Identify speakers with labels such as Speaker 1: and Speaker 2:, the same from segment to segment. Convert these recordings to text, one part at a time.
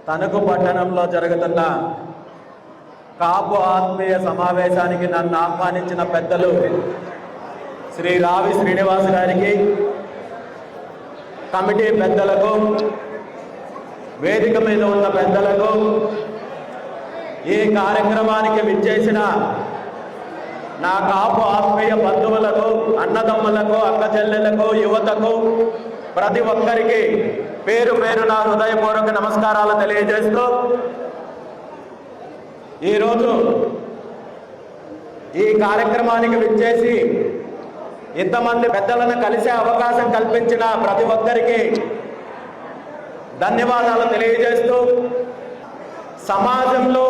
Speaker 1: తణుకు పట్టణంలో జరుగుతున్న కాపు ఆత్మీయ సమావేశానికి నన్ను ఆహ్వానించిన పెద్దలు శ్రీ రావి శ్రీనివాస్ గారికి, కమిటీ పెద్దలకు, వేదిక మీద ఉన్న పెద్దలకు, ఈ కార్యక్రమానికి విచ్చేసిన నా కాపు ఆత్మీయ బంధువులకు, అన్నదమ్ములకు, అక్క చెల్లెలకు, యువతకు, ప్రతి ఒక్కరికి పేరు పేరున హృదయపూర్వక నమస్కారాలు తెలియజేస్తూ, ఈరోజు ఈ కార్యక్రమానికి విచ్చేసి ఇంతమంది పెద్దలను కలిసే అవకాశం కల్పించిన ప్రతి ఒక్కరికి ధన్యవాదాలు తెలియజేస్తూ, సమాజంలో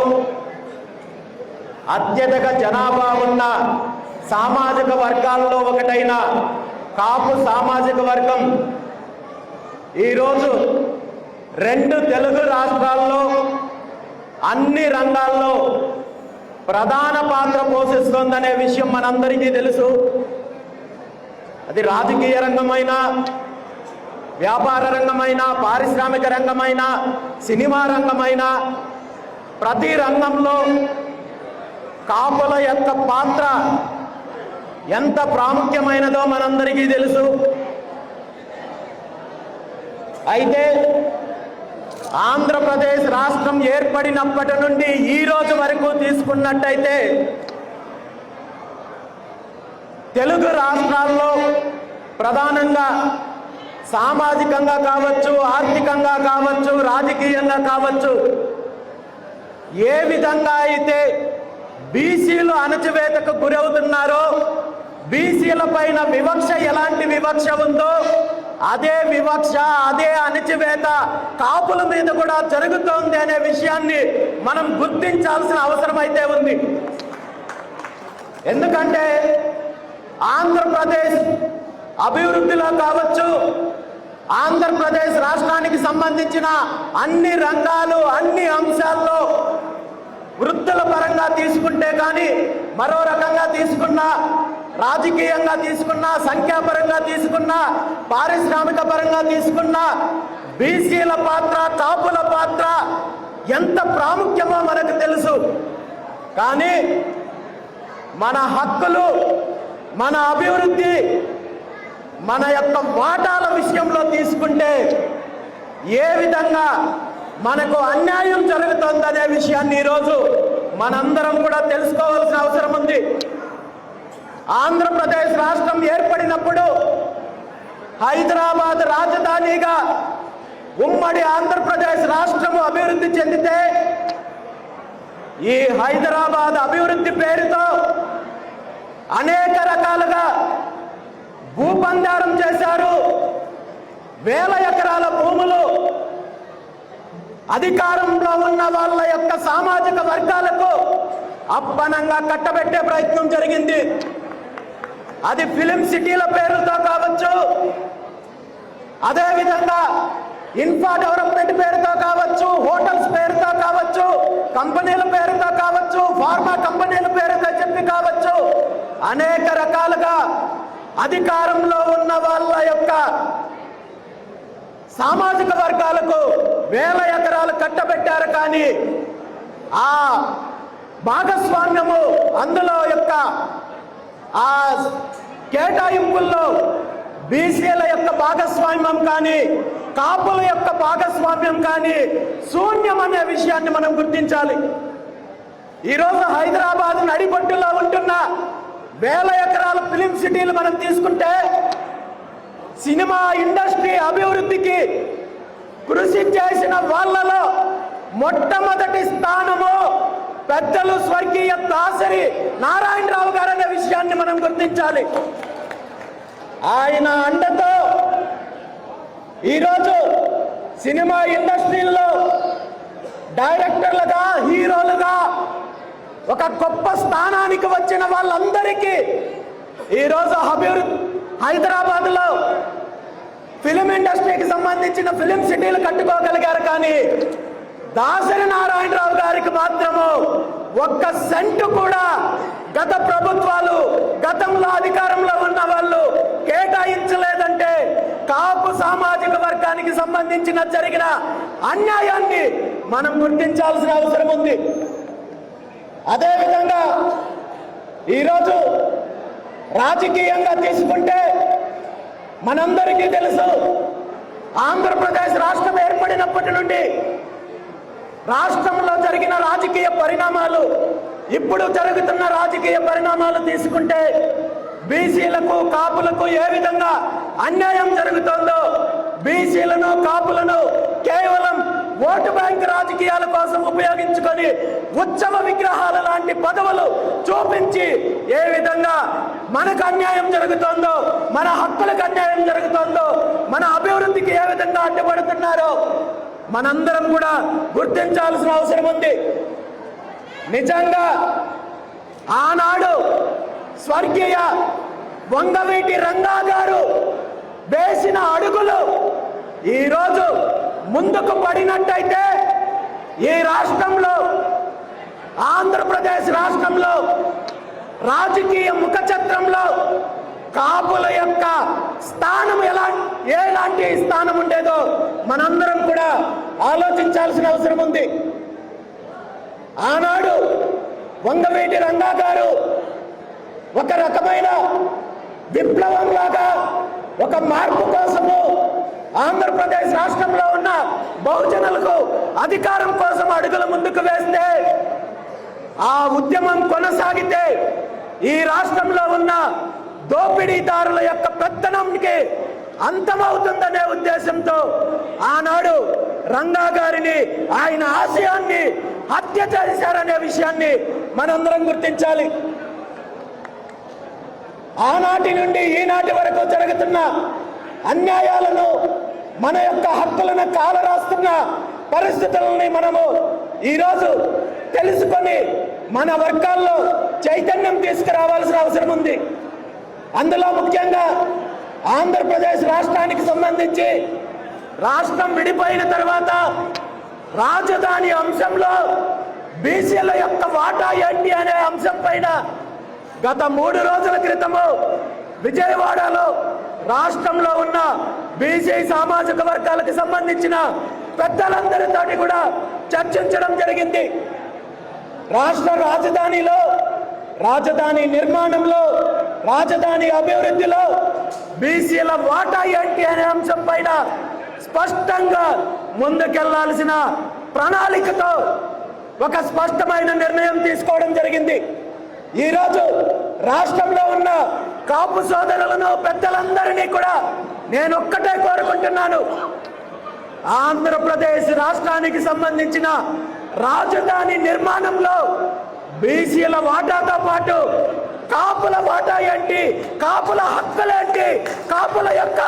Speaker 1: అత్యధిక జనాభా ఉన్న సామాజిక వర్గాల్లో ఒకటైన కాపు సామాజిక వర్గం ఈరోజు 2 తెలుగు రాష్ట్రాల్లో అన్ని రంగాల్లో ప్రధాన పాత్ర పోషిస్తోందనే విషయం మనందరికీ తెలుసు. అది రాజకీయ రంగమైనా, వ్యాపార రంగమైనా, పారిశ్రామిక రంగమైనా, సినిమా రంగమైనా, ప్రతి రంగంలో కాపుల యొక్క పాత్ర ఎంత ప్రాముఖ్యమైనదో మనందరికీ తెలుసు. అయితే ఆంధ్రప్రదేశ్ రాష్ట్రం ఏర్పడినప్పటి నుండి ఈ రోజు వరకు తీసుకున్నట్టయితే తెలుగు రాష్ట్రాల్లో ప్రధానంగా సామాజికంగా కావచ్చు, ఆర్థికంగా కావచ్చు, రాజకీయంగా కావచ్చు, ఏ విధంగా అయితే బీసీలు అణచివేతకు గురవుతున్నారో, బీసీల పైన వివక్ష ఎలాంటి వివక్ష ఉందో అదే వివక్ష, అదే అణచివేత కాపుల మీద కూడా జరుగుతోంది అనే విషయాన్ని మనం గుర్తించాల్సిన అవసరం అయితే ఉంది. ఎందుకంటే ఆంధ్రప్రదేశ్ అభివృద్ధిలో కావచ్చు, ఆంధ్రప్రదేశ్ రాష్ట్రానికి సంబంధించిన అన్ని రంగాలు, అన్ని అంశాల్లో వృత్తుల పరంగా తీసుకుంటే కానీ, మరో రకంగా తీసుకున్నా, రాజకీయంగా తీసుకున్నా, సంఖ్యాపరంగా తీసుకున్నా, పారిశ్రామిక పరంగా తీసుకున్నా, బీసీల పాత్ర, కాపుల పాత్ర ఎంత ప్రాముఖ్యమో మనకు తెలుసు. కానీ మన హక్కులు, మన అభివృద్ధి, మన యొక్క వాటాల విషయంలో తీసుకుంటే ఏ విధంగా మనకు అన్యాయం జరుగుతుందనే విషయాన్ని ఈరోజు మనందరం కూడా తెలుసుకోవాల్సిన అవసరం ఉంది. ఆంధ్రప్రదేశ్ రాష్ట్రం ఏర్పడినప్పుడు హైదరాబాద్ రాజధానిగా ఉమ్మడి ఆంధ్రప్రదేశ్ రాష్ట్రము అభివృద్ధి చెందితే, ఈ హైదరాబాద్ అభివృద్ధి పేరుతో అనేక రకాలుగా భూపందారం చేశారు. వేల ఎకరాల భూములు అధికారంలో ఉన్న వాళ్ళ యొక్క సామాజిక వర్గాలకు అప్పనంగా కట్టబెట్టే ప్రయత్నం జరిగింది. అది ఫిలిం సిటీల పేరుతో కావచ్చు, అదేవిధంగా ఇన్ఫ్రా డెవలప్మెంట్ పేరుతో కావచ్చు, హోటల్స్ పేరుతో కావచ్చు, కంపెనీల పేరుతో కావచ్చు, ఫార్మా కంపెనీల పేరుతో చెప్పి కావచ్చు, అనేక రకాలుగా అధికారంలో ఉన్న వాళ్ళ యొక్క సామాజిక వర్గాలకు వేల ఎకరాలు కట్టబెట్టారు. కానీ ఆ భాగస్వామ్యము, అందులో యొక్క ఆ కేటాయింపుల్లో బీసీల యొక్క భాగస్వామ్యం కానీ, కాపుల యొక్క భాగస్వామ్యం కానీ శూన్యం అనే విషయాన్ని మనం గుర్తించాలి. ఈరోజు హైదరాబాద్ నడిబొడ్డులో ఉంటున్న వేల ఎకరాల ఫిలిం సిటీలు మనం తీసుకుంటే, సినిమా ఇండస్ట్రీ అభివృద్ధికి కృషి చేసిన వాళ్ళలో మొట్టమొదటి స్థానము పెద్దలు స్వర్గీయ దాసరి నారాయణరావు గారు అనే విషయాన్ని మనం గుర్తించాలి. ఆయన అండతో ఈరోజు సినిమా ఇండస్ట్రీలో డైరెక్టర్లుగా, హీరోలుగా ఒక గొప్ప స్థానానికి వచ్చిన వాళ్ళందరికీ ఈరోజు హైదరాబాద్లో ఫిలిం ఇండస్ట్రీకి సంబంధించిన ఫిలిం సిటీలు కట్టుకోగలిగారు. కానీ దాసరి నారాయణరావు గారికి మాత్రము ఒక్క సెంటు కూడా గత ప్రభుత్వాలు, గతంలో అధికారంలో ఉన్న వాళ్ళు కేటాయించలేదంటే కాపు సామాజిక వర్గానికి సంబంధించిన జరిగిన అన్యాయాన్ని మనం గుర్తించాల్సిన అవసరం ఉంది. అదేవిధంగా ఈరోజు రాజకీయంగా తీసుకుంటే మనందరికీ తెలుసు, ఆంధ్రప్రదేశ్ రాష్ట్రం ఏర్పడినప్పటి నుండి రాష్ట్రంలో జరిగిన రాజకీయ పరిణామాలు, ఇప్పుడు జరుగుతున్న రాజకీయ పరిణామాలు తీసుకుంటే బీసీలకు కాపులకు ఏ విధంగా అన్యాయం జరుగుతోందో, బీసీలను కాపులను కేవలం ఓటు బ్యాంక్ రాజకీయాల కోసం ఉపయోగించుకొని ఉత్సవ విగ్రహాల లాంటి పదవులు చూపించి ఏ విధంగా మనకు అన్యాయం జరుగుతోందో, మన హక్కులకు అన్యాయం జరుగుతోందో, మన అభివృద్ధికి ఏ విధంగా అడ్డుపడుతున్నారో మనందరం కూడా గుర్తించాల్సిన అవసరం ఉంది. నిజంగా ఆనాడు స్వర్గీయ వంగవీటి రంగా గారు వేసిన అడుగులు ఈరోజు ముందుకు పడినట్టయితే ఈ రాష్ట్రంలో, ఆంధ్రప్రదేశ్ రాష్ట్రంలో రాజకీయ ముఖచిత్రంలో కాపుల యొక్క స్థానం ఎలాంటి స్థానం ఉండేదో మనందరం కూడా ఆలోచించాల్సిన అవసరం ఉంది. ఆనాడు వంగవీటి రంగా గారు ఒక రకమైన విప్లవం లాగా, ఒక మార్పు కోసము ఆంధ్రప్రదేశ్ రాష్ట్రంలో ఉన్న బహుజనులకు అధికారం కోసం అడుగులు ముందుకు వేస్తే, ఆ ఉద్యమం కొనసాగితే ఈ రాష్ట్రంలో ఉన్న దోపిడీదారుల యొక్క పెత్తనంకి అంతమవుతుందనే ఉద్దేశంతో ఆనాడు రంగా గారిని, ఆయన ఆశయాన్ని హత్య చేశారనే విషయాన్ని మనందరం గుర్తించాలి. ఆనాటి నుండి ఈనాటి వరకు జరుగుతున్న అన్యాయాలను, మన యొక్క హక్కులను కాలరాస్తున్న పరిస్థితులని మనము ఈరోజు తెలుసుకొని మన వర్గాల్లో చైతన్యం తీసుకురావాల్సిన అవసరం ఉంది. అందులో ముఖ్యంగా ఆంధ్రప్రదేశ్ రాష్ట్రానికి సంబంధించి రాష్ట్రం విడిపోయిన తర్వాత రాజధాని అంశంలో బీసీల యొక్క వాటా ఏంటి అనే అంశం పైన గత 3 రోజుల క్రితము విజయవాడలో రాష్ట్రంలో ఉన్న బీసీ సామాజిక వర్గాలకు సంబంధించిన పెద్దలందరితో కూడా చర్చించడం జరిగింది. రాష్ట్ర రాజధానిలో, రాజధాని నిర్మాణంలో, రాజధాని అభివృద్ధిలో బీసీల వాటా ఏంటి అనే అంశం పైన స్పష్టంగా ముందుకెళ్లాల్సిన ప్రణాళికతో ఒక స్పష్టమైన నిర్ణయం తీసుకోవడం జరిగింది. ఈరోజు రాష్ట్రంలో ఉన్న కాపు సోదరులను, పెద్దలందరినీ కూడా నేను ఒక్కటే కోరుకుంటున్నాను, ఆంధ్రప్రదేశ్ రాష్ట్రానికి సంబంధించిన రాజధాని నిర్మాణంలో బీసీల వాటాతో పాటు కాపుల వాటా ఏంటి, కాపుల హక్కులేంటి, కాపుల యొక్క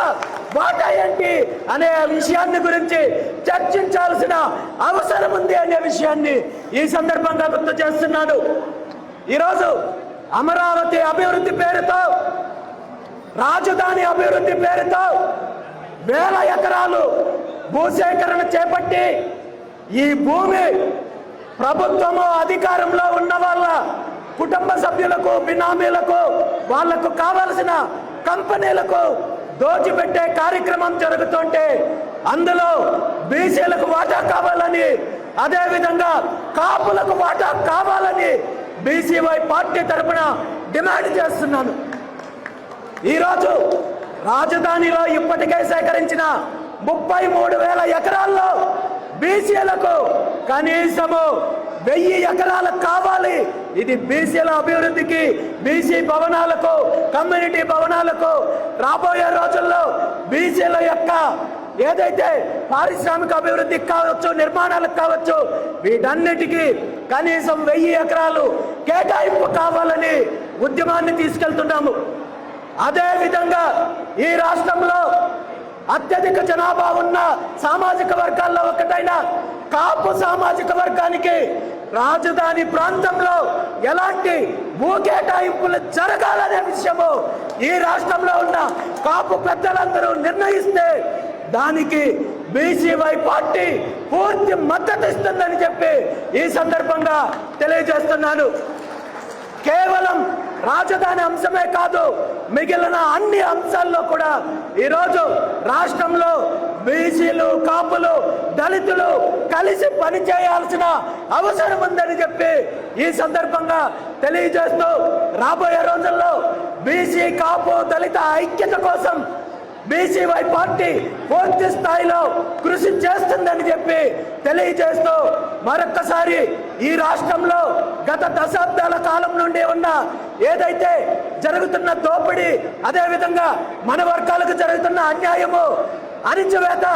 Speaker 1: వాటా ఏంటి అనే విషయాన్ని గురించి చర్చించాల్సిన అవసరం ఉంది అనే విషయాన్ని ఈ సందర్భంగా గుర్తు చేస్తున్నాను. ఈరోజు అమరావతి అభివృద్ధి పేరుతో, రాజధాని అభివృద్ధి పేరుతో వేల ఎకరాలు భూసేకరణ చేపట్టి ఈ భూమి ప్రభుత్వము, అధికారంలో ఉన్న వాళ్ళ కుటుంబ సభ్యులకు, బినామీలకు, వాళ్లకు కావలసిన కంపెనీలకు దోచిపెట్టే కార్యక్రమం జరుగుతుంటే అందులో బీసీలకు వాటా కావాలని, అదేవిధంగా కాపులకు వాటా కావాలని బీసీవై పార్టీ తరఫున డిమాండ్ చేస్తున్నాను. ఈరోజు రాజధానిలో ఇప్పటికే సేకరించిన 33,000 ఎకరాల్లో బీసీలకు కనీసము 1000 ఎకరాలు కావాలి. ఇది బీసీల అభివృద్ధికి, బీసీ భవనాలకు, కమ్యూనిటీ భవనాలకు, రాబోయే రోజుల్లో బీసీల యొక్క ఏదైతే పారిశ్రామిక అభివృద్ధికి కావచ్చు, నిర్మాణాలకు కావచ్చు, వీటన్నిటికీ కనీసం 1000 ఎకరాలు కేటాయింపు కావాలని ఉద్యమాన్ని తీసుకెళ్తున్నాము. అదేవిధంగా ఈ రాష్ట్రంలో అత్యధిక జనాభా ఉన్న సామాజిక వర్గాల్లో ఒకటైన కాపు సామాజిక వర్గానికి రాజధాని ప్రాంతంలో ఎలాంటి భూ కేటాయింపులు జరగాలనే విషయము ఈ రాష్ట్రంలో ఉన్న కాపు పెద్దలందరూ నిర్ణయిస్తే దానికి బీసీవై పార్టీ పూర్తి మద్దతు ఇస్తుందని చెప్పి ఈ సందర్భంగా తెలియజేస్తున్నాను. కేవలం రాజధాని అంశమే కాదు, మిగిలిన అన్ని అంశాల్లో కూడా ఈరోజు రాష్ట్రంలో బీసీలు, కాపులు, దళితులు కలిసి పనిచేయాల్సిన అవసరం ఉందని చెప్పి ఈ సందర్భంగా తెలియజేస్తూ, రాబోయే రోజుల్లో బీసీ, కాపు, దళిత ఐక్యత కోసం బీసీవై పార్టీ పూర్తి స్థాయిలో కృషి చేస్తుందని చెప్పి తెలియజేస్తూ, మరొక్కసారి ఈ రాష్ట్రంలో గత దశాబ్దాల కాలం నుండి ఉన్న ఏదైతే జరుగుతున్న దోపిడీ, అదేవిధంగా మన వర్గాలకు జరుగుతున్న అన్యాయము, అణిచివేత,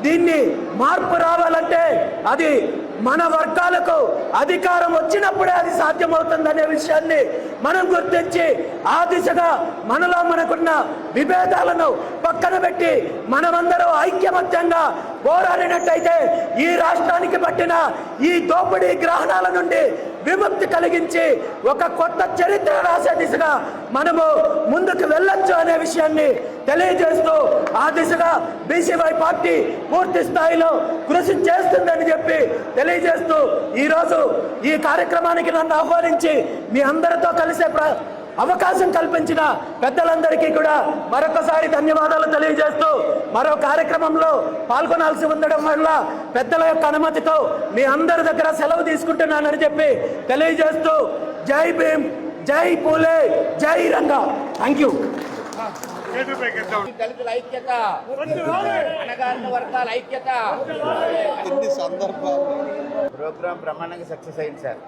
Speaker 1: దీన్ని మార్పు రావాలంటే అది మన వర్గాలకు అధికారం వచ్చినప్పుడే అది సాధ్యమవుతుందనే విషయాన్ని మనం గుర్తించి ఆ దిశగా మనలో మనకున్న విభేదాలను పక్కన పెట్టి మనమందరూ ఐక్యమత్యంగా పోరాడినట్టయితే ఈ రాష్ట్రానికి పట్టిన ఈ దోపిడీ గ్రహణాల నుండి విముక్తి కలిగించి ఒక కొత్త చరిత్ర రాసే దిశగా మనము ముందుకు వెళ్ళొచ్చు అనే విషయాన్ని తెలియజేస్తూ, ఆ దిశగా బీసీవై పార్టీ పూర్తి స్థాయిలో కృషి చేస్తుందని చెప్పి తెలియజేస్తూ, ఈరోజు ఈ కార్యక్రమానికి నన్ను ఆహ్వానించి మీ అందరితో కలిసే అవకాశం కల్పించిన పెద్దలందరికీ కూడా మరొకసారి ధన్యవాదాలు తెలియజేస్తూ, మరో కార్యక్రమంలో పాల్గొనాల్సి ఉండడం వల్ల పెద్దల యొక్క అనుమతితో మీ అందరి దగ్గర సెలవు తీసుకుంటున్నానని చెప్పి తెలియజేస్తూ, జై భీమ్, జై పూలే, జై రంగా. Thank you.
Speaker 2: దళితుల ఐక్యత, అణగారిన వర్గాల ఐక్యత. ప్రోగ్రాం బ్రహ్మాండంగా సక్సెస్ అయింది సార్.